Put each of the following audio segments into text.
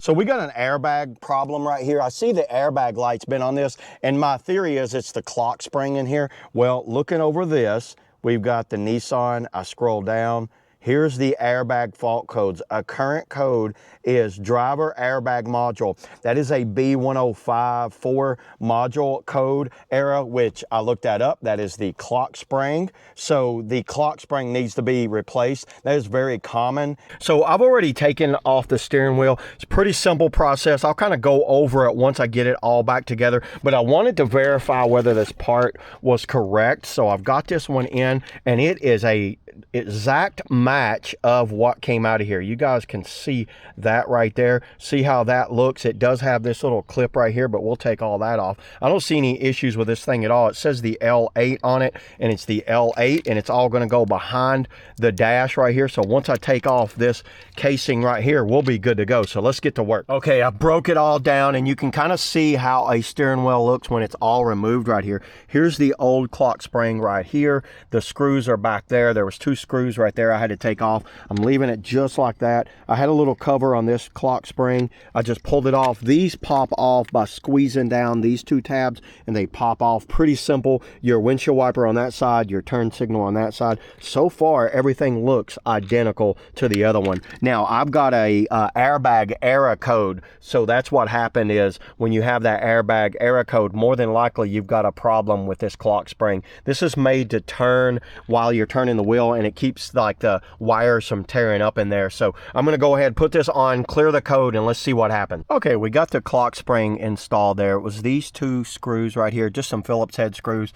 So we got an airbag problem right here. I see the airbag light's been on this, and my theory is it's the clock spring in here. Well, looking over this, we've got the Nissan. I scroll down. Here's the airbag fault codes. A current code is driver airbag module. That is a B1054 module code error, which I looked that up. That is the clock spring. So the clock spring needs to be replaced. That is very common. So I've already taken off the steering wheel. It's a pretty simple process. I'll kind of go over it once I get it all back together, but I wanted to verify whether this part was correct. So I've got this one in, and it is a exact match of what came out of here. You guys can see that right there. See how that looks? It does have this little clip right here, but we'll take all that off. I don't see any issues with this thing at all. It says the L8 on it, and it's the L8, and it's all going to go behind the dash right here. So once I take off this casing right here, we'll be good to go. So let's get to work. Okay, I broke it all down, and you can kind of see how a steering wheel looks when it's all removed right here. Here's the old clock spring right here. The screws are back there. There was two screws right there I had to take off. I'm leaving it just like that. I had a little cover on this clock spring. I just pulled it off. These pop off by squeezing down these two tabs, and they pop off. Pretty simple. Your windshield wiper on that side, your turn signal on that side. So far, everything looks identical to the other one. Now, I've got a airbag error code. So that's what happened is when you have that airbag error code, more than likely you've got a problem with this clock spring. This is made to turn while you're turning the wheel, and it keeps like the wires from tearing up in there. So I'm going to go ahead and put this on, clear the code, and let's see what happens. Okay, we got the clock spring installed there. It was these two screws right here, just some Phillips head screws.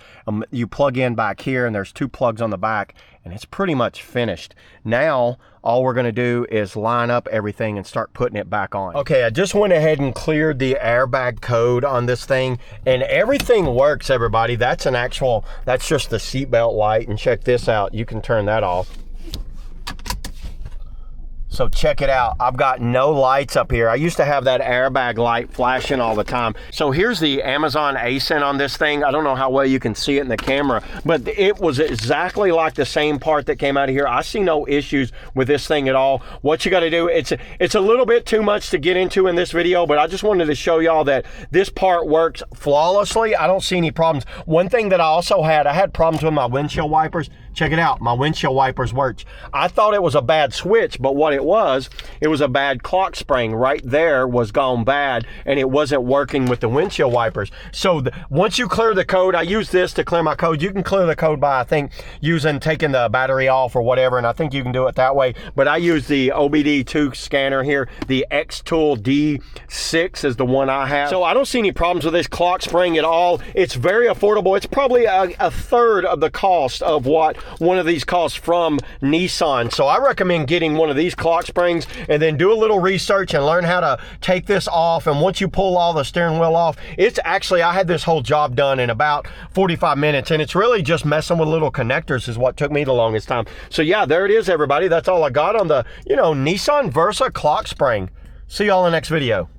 You plug in back here, and there's two plugs on the back, and it's pretty much finished. Now, all we're going to do is line up everything and start putting it back on. Okay, I just went ahead and cleared the airbag code on this thing, and everything works, everybody. That's just the seatbelt light, and check this out. You can turn that off. So check it out. I've got no lights up here. I used to have that airbag light flashing all the time. So here's the Amazon ASIN on this thing. I don't know how well you can see it in the camera, but it was exactly like the same part that came out of here. I see no issues with this thing at all. What you got to do, it's a little bit too much to get into in this video, but I just wanted to show y'all that this part works flawlessly. I don't see any problems. One thing that I had problems with my windshield wipers. Check it out, my windshield wipers worked. I thought it was a bad switch, but what it was a bad clock spring. Right there was gone bad, and it wasn't working with the windshield wipers. So once you clear the code, I use this to clear my code. You can clear the code by, I think, taking the battery off or whatever, and I think you can do it that way. But I use the OBD2 scanner here. The X-Tool D6 is the one I have. So I don't see any problems with this clock spring at all. It's very affordable. It's probably a third of the cost of what one of these costs from Nissan. So I recommend getting one of these clock springs and then do a little research and learn how to take this off. And once you pull all the steering wheel off, it's actually, I had this whole job done in about 45 minutes, and it's really just messing with little connectors is what took me the longest time. So yeah, there it is, everybody. That's all I got on the, Nissan Versa clock spring. See y'all in the next video.